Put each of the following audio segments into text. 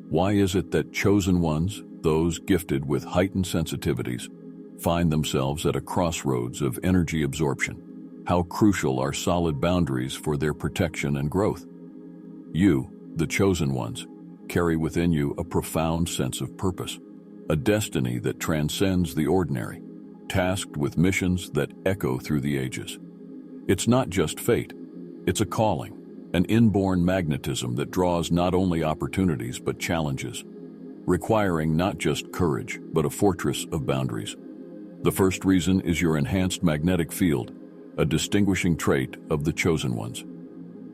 Why is it that chosen ones, those gifted with heightened sensitivities, find themselves at a crossroads of energy absorption? How crucial are solid boundaries for their protection and growth? You, the chosen ones, carry within you a profound sense of purpose, a destiny that transcends the ordinary, tasked with missions that echo through the ages. It's not just fate, it's a calling, an inborn magnetism that draws not only opportunities but challenges, requiring not just courage but a fortress of boundaries. The first reason is your enhanced magnetic field, a distinguishing trait of the chosen ones.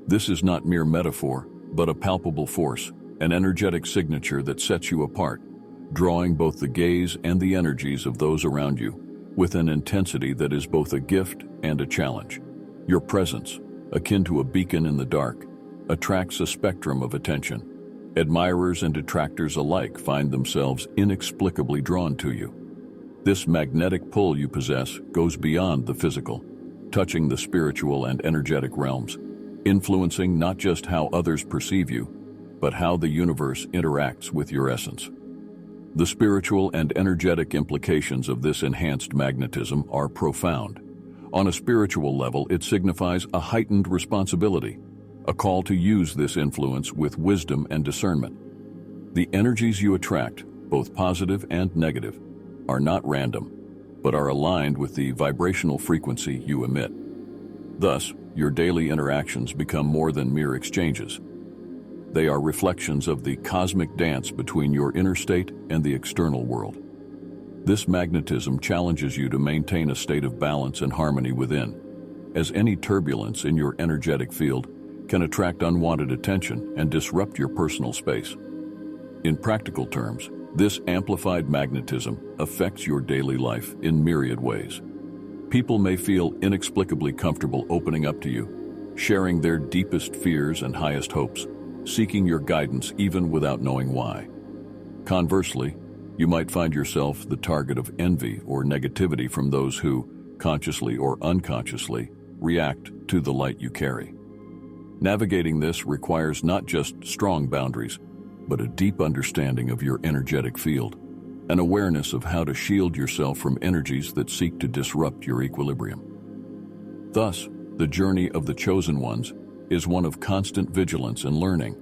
This is not mere metaphor, but a palpable force, an energetic signature that sets you apart, drawing both the gaze and the energies of those around you with an intensity that is both a gift and a challenge. Your presence, akin to a beacon in the dark, attracts a spectrum of attention. Admirers and detractors alike find themselves inexplicably drawn to you. This magnetic pull you possess goes beyond the physical, touching the spiritual and energetic realms, influencing not just how others perceive you, but how the universe interacts with your essence. The spiritual and energetic implications of this enhanced magnetism are profound. On a spiritual level, it signifies a heightened responsibility, a call to use this influence with wisdom and discernment. The energies you attract, both positive and negative, are not random, but are aligned with the vibrational frequency you emit. Thus, your daily interactions become more than mere exchanges. They are reflections of the cosmic dance between your inner state and the external world. This magnetism challenges you to maintain a state of balance and harmony within, as any turbulence in your energetic field can attract unwanted attention and disrupt your personal space. In practical terms, this amplified magnetism affects your daily life in myriad ways. People may feel inexplicably comfortable opening up to you, sharing their deepest fears and highest hopes, seeking your guidance even without knowing why. Conversely, you might find yourself the target of envy or negativity from those who, consciously or unconsciously, react to the light you carry. Navigating this requires not just strong boundaries, but a deep understanding of your energetic field, an awareness of how to shield yourself from energies that seek to disrupt your equilibrium. Thus, the journey of the chosen ones is one of constant vigilance and learning,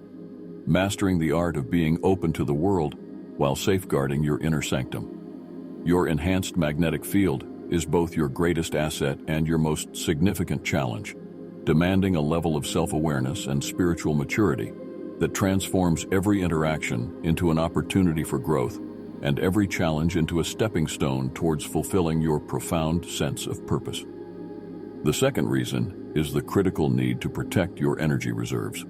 mastering the art of being open to the world while safeguarding your inner sanctum. Your enhanced magnetic field is both your greatest asset and your most significant challenge, demanding a level of self-awareness and spiritual maturity that transforms every interaction into an opportunity for growth and every challenge into a stepping stone towards fulfilling your profound sense of purpose. The second reason is the critical need to protect your energy reserves.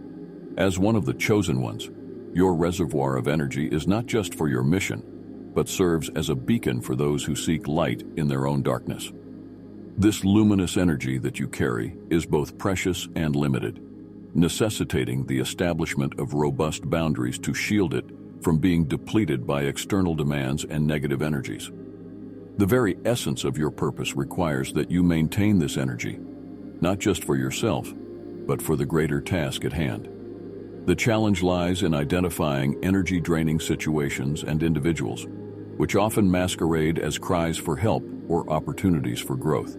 As one of the chosen ones, your reservoir of energy is not just for your mission, but serves as a beacon for those who seek light in their own darkness. This luminous energy that you carry is both precious and limited, necessitating the establishment of robust boundaries to shield it from being depleted by external demands and negative energies. The very essence of your purpose requires that you maintain this energy, not just for yourself, but for the greater task at hand. The challenge lies in identifying energy-draining situations and individuals, which often masquerade as cries for help or opportunities for growth.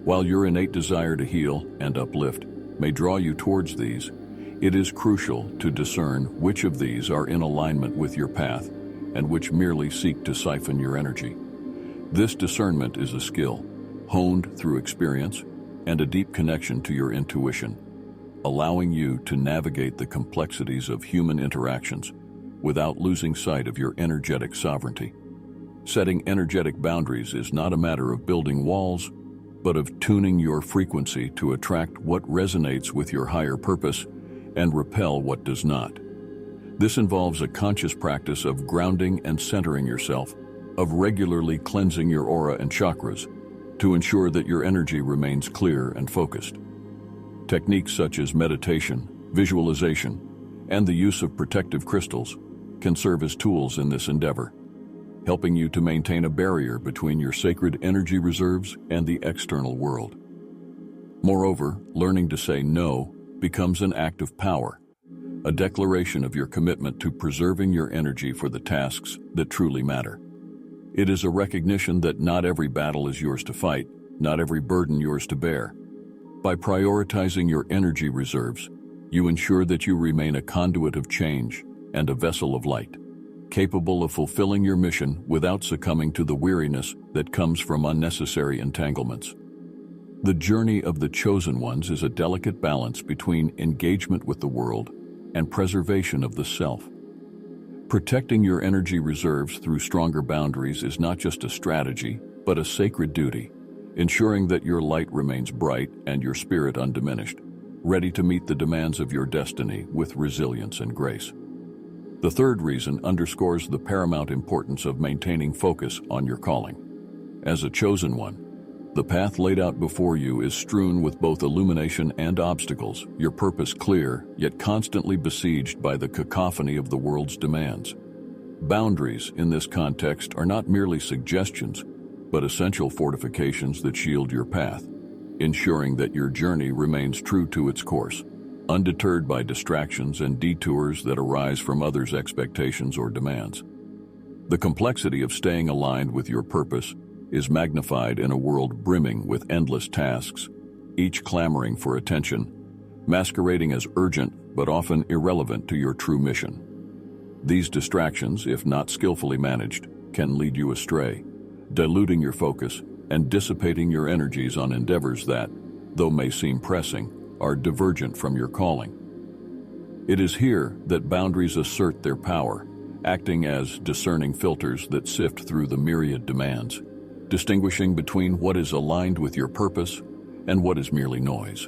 While your innate desire to heal and uplift may draw you towards these, it is crucial to discern which of these are in alignment with your path and which merely seek to siphon your energy. This discernment is a skill, honed through experience and a deep connection to your intuition, allowing you to navigate the complexities of human interactions without losing sight of your energetic sovereignty. Setting energetic boundaries is not a matter of building walls, but of tuning your frequency to attract what resonates with your higher purpose and repel what does not. This involves a conscious practice of grounding and centering yourself, of regularly cleansing your aura and chakras to ensure that your energy remains clear and focused. Techniques such as meditation, visualization, and the use of protective crystals can serve as tools in this endeavor, helping you to maintain a barrier between your sacred energy reserves and the external world. Moreover, learning to say no becomes an act of power, a declaration of your commitment to preserving your energy for the tasks that truly matter. It is a recognition that not every battle is yours to fight, not every burden yours to bear. By prioritizing your energy reserves, you ensure that you remain a conduit of change and a vessel of light, capable of fulfilling your mission without succumbing to the weariness that comes from unnecessary entanglements. The journey of the chosen ones is a delicate balance between engagement with the world and preservation of the self. Protecting your energy reserves through stronger boundaries is not just a strategy, but a sacred duty, ensuring that your light remains bright and your spirit undiminished, ready to meet the demands of your destiny with resilience and grace. The third reason underscores the paramount importance of maintaining focus on your calling. As a chosen one, the path laid out before you is strewn with both illumination and obstacles, your purpose clear, yet constantly besieged by the cacophony of the world's demands. Boundaries, in this context, are not merely suggestions, but essential fortifications that shield your path, ensuring that your journey remains true to its course, undeterred by distractions and detours that arise from others' expectations or demands. The complexity of staying aligned with your purpose is magnified in a world brimming with endless tasks, each clamoring for attention, masquerading as urgent but often irrelevant to your true mission. These distractions, if not skillfully managed, can lead you astray, diluting your focus and dissipating your energies on endeavors that, though may seem pressing, are divergent from your calling. It is here that boundaries assert their power, acting as discerning filters that sift through the myriad demands, distinguishing between what is aligned with your purpose and what is merely noise.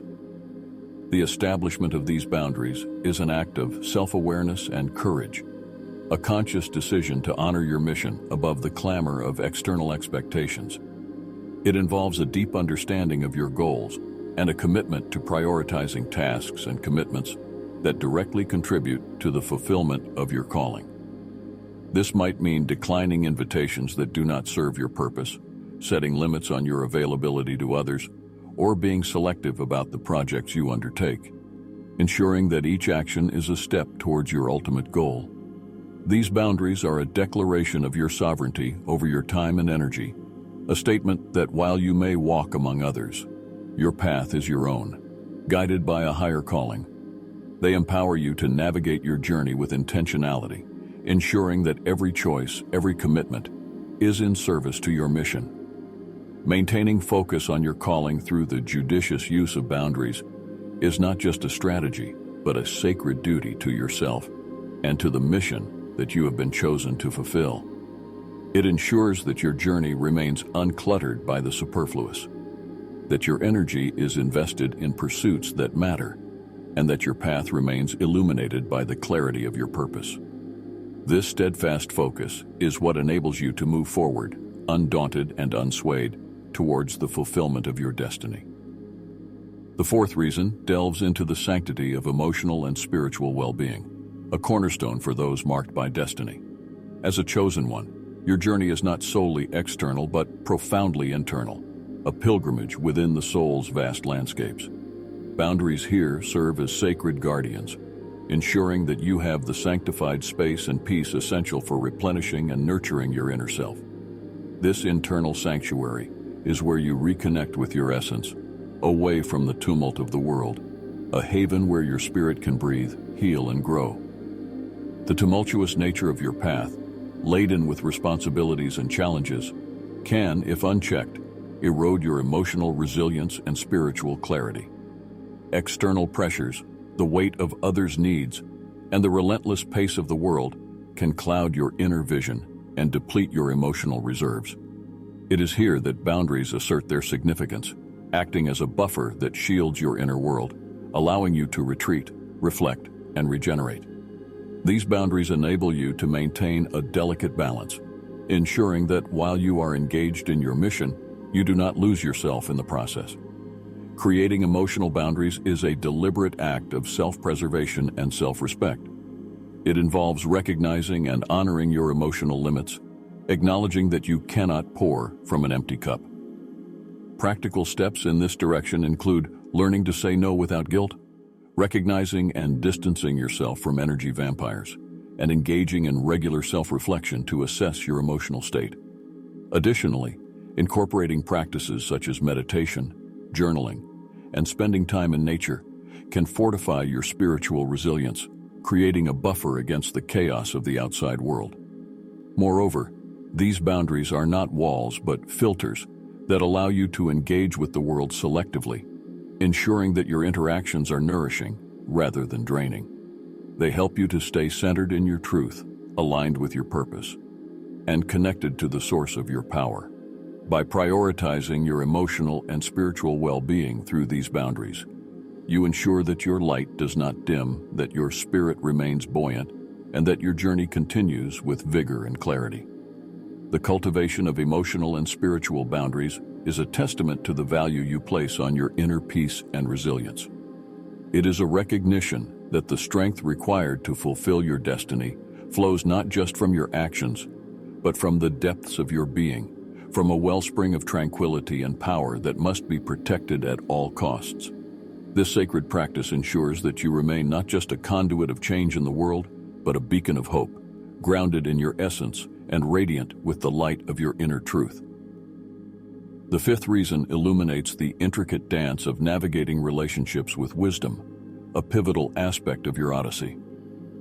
The establishment of these boundaries is an act of self-awareness and courage, a conscious decision to honor your mission above the clamor of external expectations. It involves a deep understanding of your goals and a commitment to prioritizing tasks and commitments that directly contribute to the fulfillment of your calling. This might mean declining invitations that do not serve your purpose, setting limits on your availability to others, or being selective about the projects you undertake, ensuring that each action is a step towards your ultimate goal. These boundaries are a declaration of your sovereignty over your time and energy, a statement that while you may walk among others, your path is your own, guided by a higher calling. They empower you to navigate your journey with intentionality, ensuring that every choice, every commitment, is in service to your mission. Maintaining focus on your calling through the judicious use of boundaries is not just a strategy, but a sacred duty to yourself and to the mission that you have been chosen to fulfill. It ensures that your journey remains uncluttered by the superfluous, that your energy is invested in pursuits that matter, and that your path remains illuminated by the clarity of your purpose. This steadfast focus is what enables you to move forward, undaunted and unswayed, towards the fulfillment of your destiny. The fourth reason delves into the sanctity of emotional and spiritual well-being, a cornerstone for those marked by destiny. As a chosen one, your journey is not solely external but profoundly internal, a pilgrimage within the soul's vast landscapes. Boundaries here serve as sacred guardians, ensuring that you have the sanctified space and peace essential for replenishing and nurturing your inner self. This internal sanctuary is where you reconnect with your essence, away from the tumult of the world, a haven where your spirit can breathe, heal, and grow. The tumultuous nature of your path, laden with responsibilities and challenges, can, if unchecked, erode your emotional resilience and spiritual clarity. External pressures, the weight of others' needs, and the relentless pace of the world can cloud your inner vision and deplete your emotional reserves. It is here that boundaries assert their significance, acting as a buffer that shields your inner world, allowing you to retreat, reflect, and regenerate. These boundaries enable you to maintain a delicate balance, ensuring that while you are engaged in your mission, you do not lose yourself in the process. Creating emotional boundaries is a deliberate act of self-preservation and self-respect. It involves recognizing and honoring your emotional limits, acknowledging that you cannot pour from an empty cup. Practical steps in this direction include learning to say no without guilt, recognizing and distancing yourself from energy vampires, and engaging in regular self-reflection to assess your emotional state. Additionally, incorporating practices such as meditation, journaling, and spending time in nature can fortify your spiritual resilience, creating a buffer against the chaos of the outside world. Moreover, these boundaries are not walls but filters that allow you to engage with the world selectively, ensuring that your interactions are nourishing rather than draining. They help you to stay centered in your truth, aligned with your purpose, and connected to the source of your power. By prioritizing your emotional and spiritual well-being through these boundaries, you ensure that your light does not dim, that your spirit remains buoyant, and that your journey continues with vigor and clarity. The cultivation of emotional and spiritual boundaries is a testament to the value you place on your inner peace and resilience. It is a recognition that the strength required to fulfill your destiny flows not just from your actions, but from the depths of your being, from a wellspring of tranquility and power that must be protected at all costs. This sacred practice ensures that you remain not just a conduit of change in the world, but a beacon of hope, grounded in your essence and radiant with the light of your inner truth. The fifth reason illuminates the intricate dance of navigating relationships with wisdom, a pivotal aspect of your odyssey.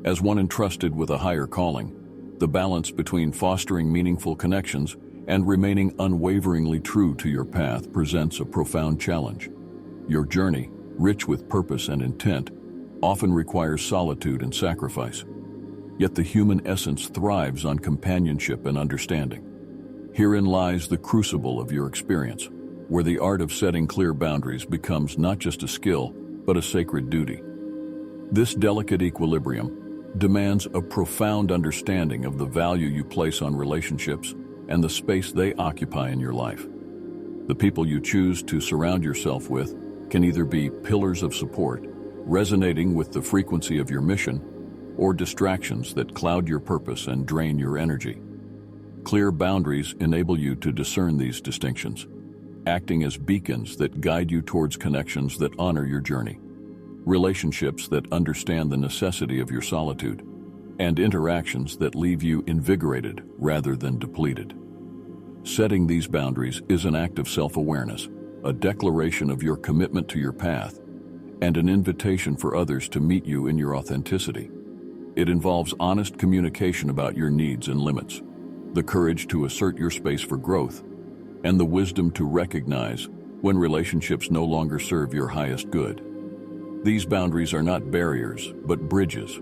As one entrusted with a higher calling, the balance between fostering meaningful connections and remaining unwaveringly true to your path presents a profound challenge. Your journey, rich with purpose and intent, often requires solitude and sacrifice. Yet the human essence thrives on companionship and understanding. Herein lies the crucible of your experience, where the art of setting clear boundaries becomes not just a skill, but a sacred duty. This delicate equilibrium demands a profound understanding of the value you place on relationships and the space they occupy in your life. The people you choose to surround yourself with can either be pillars of support, resonating with the frequency of your mission, or distractions that cloud your purpose and drain your energy. Clear boundaries enable you to discern these distinctions, acting as beacons that guide you towards connections that honor your journey, relationships that understand the necessity of your solitude, and interactions that leave you invigorated rather than depleted. Setting these boundaries is an act of self-awareness, a declaration of your commitment to your path, and an invitation for others to meet you in your authenticity. It involves honest communication about your needs and limits, the courage to assert your space for growth, and the wisdom to recognize when relationships no longer serve your highest good. These boundaries are not barriers, but bridges,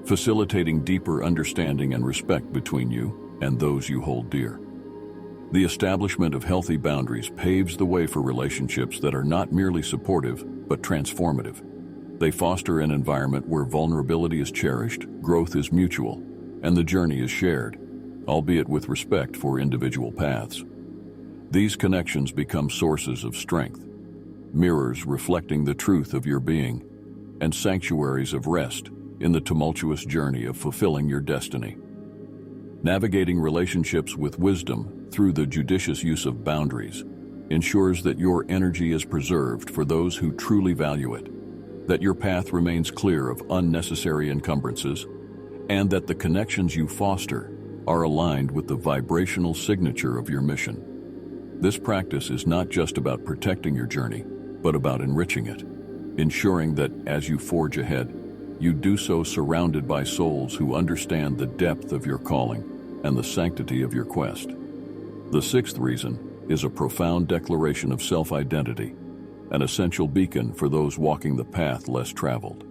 facilitating deeper understanding and respect between you and those you hold dear. The establishment of healthy boundaries paves the way for relationships that are not merely supportive, but transformative. They foster an environment where vulnerability is cherished, growth is mutual, and the journey is shared, albeit with respect for individual paths. These connections become sources of strength, mirrors reflecting the truth of your being, and sanctuaries of rest in the tumultuous journey of fulfilling your destiny. Navigating relationships with wisdom through the judicious use of boundaries ensures that your energy is preserved for those who truly value it, that your path remains clear of unnecessary encumbrances, and that the connections you foster are aligned with the vibrational signature of your mission. This practice is not just about protecting your journey, but about enriching it, ensuring that as you forge ahead, you do so surrounded by souls who understand the depth of your calling and the sanctity of your quest. The sixth reason is a profound declaration of self-identity, an essential beacon for those walking the path less traveled.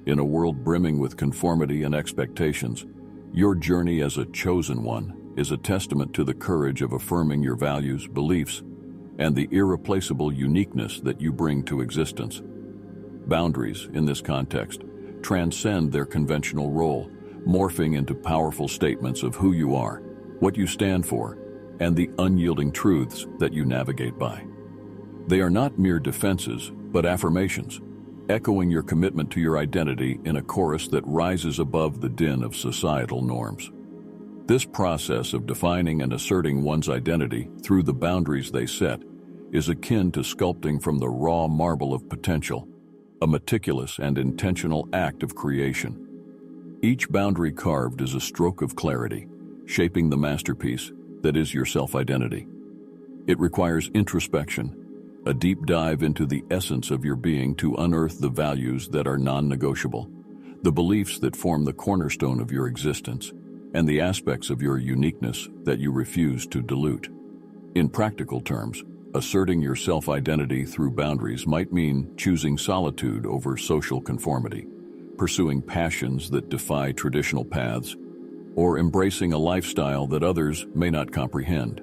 In a world brimming with conformity and expectations, your journey as a chosen one is a testament to the courage of affirming your values, beliefs, and the irreplaceable uniqueness that you bring to existence. Boundaries, in this context, transcend their conventional role, morphing into powerful statements of who you are, what you stand for, and the unyielding truths that you navigate by. They are not mere defenses, but affirmations, echoing your commitment to your identity in a chorus that rises above the din of societal norms. This process of defining and asserting one's identity through the boundaries they set is akin to sculpting from the raw marble of potential, a meticulous and intentional act of creation. Each boundary carved is a stroke of clarity, shaping the masterpiece that is your self-identity. It requires introspection, a deep dive into the essence of your being to unearth the values that are non-negotiable, the beliefs that form the cornerstone of your existence, and the aspects of your uniqueness that you refuse to dilute. In practical terms, asserting your self-identity through boundaries might mean choosing solitude over social conformity, pursuing passions that defy traditional paths, or embracing a lifestyle that others may not comprehend.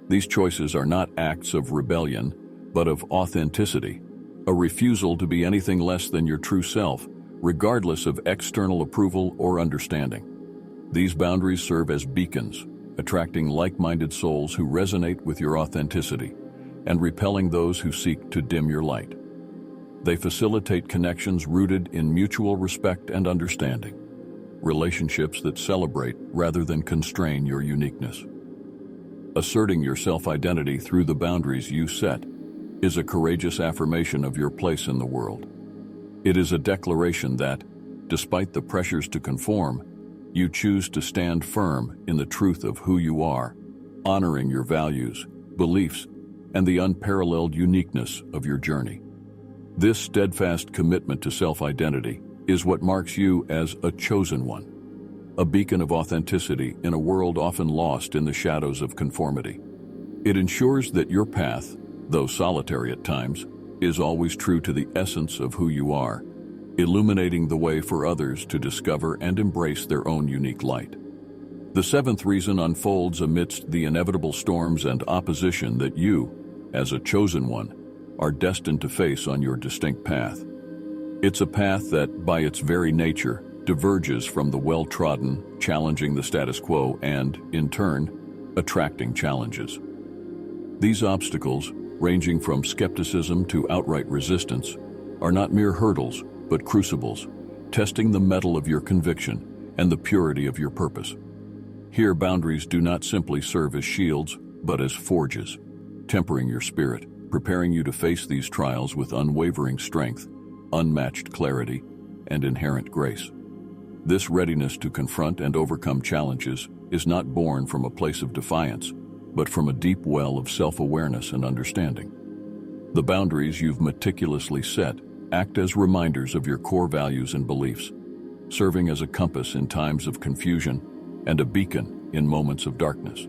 These choices are not acts of rebellion, but of authenticity, a refusal to be anything less than your true self, regardless of external approval or understanding. These boundaries serve as beacons, attracting like-minded souls who resonate with your authenticity and repelling those who seek to dim your light. They facilitate connections rooted in mutual respect and understanding, relationships that celebrate rather than constrain your uniqueness. Asserting your self-identity through the boundaries you set is a courageous affirmation of your place in the world. It is a declaration that, despite the pressures to conform, you choose to stand firm in the truth of who you are, honoring your values, beliefs, and the unparalleled uniqueness of your journey. This steadfast commitment to self-identity is what marks you as a chosen one, a beacon of authenticity in a world often lost in the shadows of conformity. It ensures that your path, though solitary at times, is always true to the essence of who you are, illuminating the way for others to discover and embrace their own unique light. The seventh reason unfolds amidst the inevitable storms and opposition that you, as a chosen one, are destined to face on your distinct path. It's a path that, by its very nature, diverges from the well-trodden, challenging the status quo and, in turn, attracting challenges. These obstacles, ranging from skepticism to outright resistance, are not mere hurdles, but crucibles, testing the mettle of your conviction and the purity of your purpose. Here, boundaries do not simply serve as shields, but as forges, tempering your spirit, preparing you to face these trials with unwavering strength, unmatched clarity, and inherent grace. This readiness to confront and overcome challenges is not born from a place of defiance, but from a deep well of self-awareness and understanding. The boundaries you've meticulously set act as reminders of your core values and beliefs, serving as a compass in times of confusion and a beacon in moments of darkness.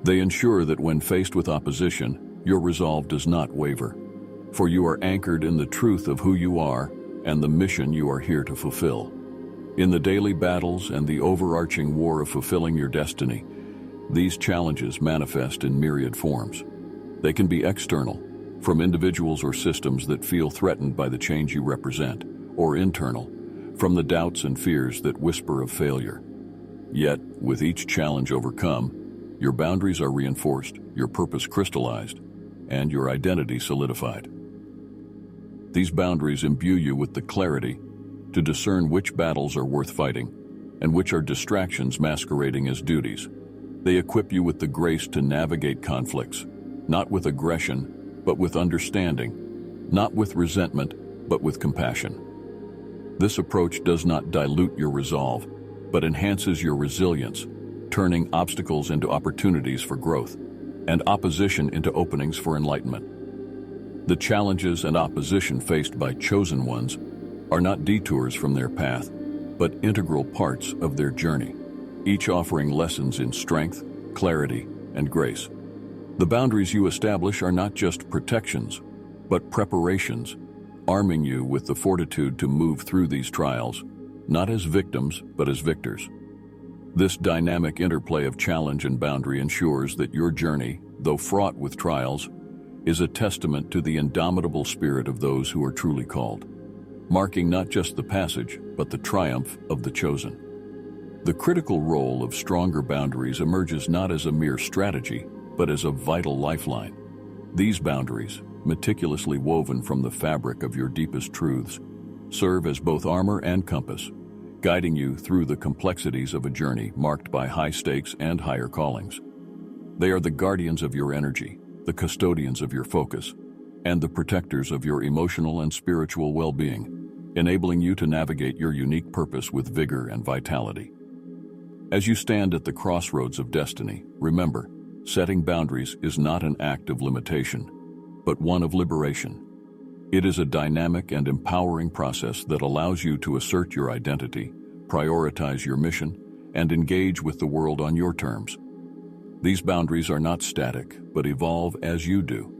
They ensure that when faced with opposition, your resolve does not waver, for you are anchored in the truth of who you are and the mission you are here to fulfill. In the daily battles and the overarching war of fulfilling your destiny, these challenges manifest in myriad forms. They can be external, from individuals or systems that feel threatened by the change you represent, or internal, from the doubts and fears that whisper of failure. Yet, with each challenge overcome, your boundaries are reinforced, your purpose crystallized, and your identity solidified. These boundaries imbue you with the clarity to discern which battles are worth fighting and which are distractions masquerading as duties. They equip you with the grace to navigate conflicts, not with aggression, but with understanding, not with resentment, but with compassion. This approach does not dilute your resolve, but enhances your resilience, turning obstacles into opportunities for growth and opposition into openings for enlightenment. The challenges and opposition faced by chosen ones are not detours from their path, but integral parts of their journey, each offering lessons in strength, clarity, and grace. The boundaries you establish are not just protections, but preparations, arming you with the fortitude to move through these trials, not as victims, but as victors. This dynamic interplay of challenge and boundary ensures that your journey, though fraught with trials, is a testament to the indomitable spirit of those who are truly called, marking not just the passage, but the triumph of the chosen. The critical role of stronger boundaries emerges not as a mere strategy, but as a vital lifeline. These boundaries, meticulously woven from the fabric of your deepest truths, serve as both armor and compass, guiding you through the complexities of a journey marked by high stakes and higher callings. They are the guardians of your energy, the custodians of your focus, and the protectors of your emotional and spiritual well-being, enabling you to navigate your unique purpose with vigor and vitality. As you stand at the crossroads of destiny, remember, setting boundaries is not an act of limitation, but one of liberation. It is a dynamic and empowering process that allows you to assert your identity, prioritize your mission, and engage with the world on your terms. These boundaries are not static, but evolve as you do,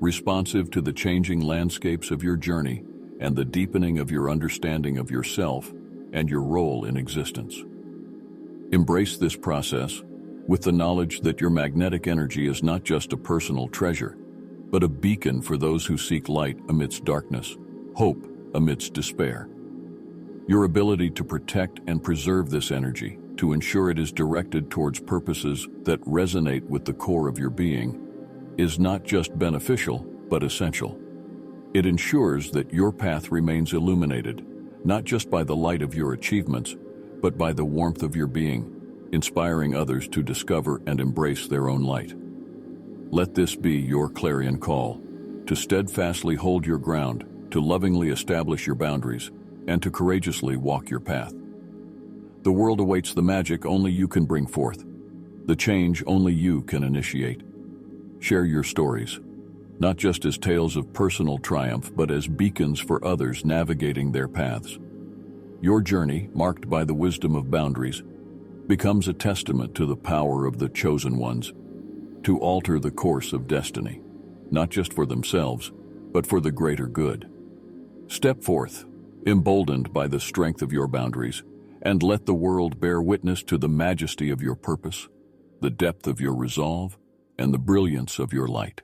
responsive to the changing landscapes of your journey and the deepening of your understanding of yourself and your role in existence. Embrace this process with the knowledge that your magnetic energy is not just a personal treasure, but a beacon for those who seek light amidst darkness, hope amidst despair. Your ability to protect and preserve this energy, to ensure it is directed towards purposes that resonate with the core of your being, is not just beneficial, but essential. It ensures that your path remains illuminated, not just by the light of your achievements, but by the warmth of your being, inspiring others to discover and embrace their own light. Let this be your clarion call, to steadfastly hold your ground, to lovingly establish your boundaries, and to courageously walk your path. The world awaits the magic only you can bring forth, the change only you can initiate. Share your stories, not just as tales of personal triumph, but as beacons for others navigating their paths. Your journey, marked by the wisdom of boundaries, becomes a testament to the power of the chosen ones to alter the course of destiny, not just for themselves, but for the greater good. Step forth, emboldened by the strength of your boundaries, and let the world bear witness to the majesty of your purpose, the depth of your resolve, and the brilliance of your light.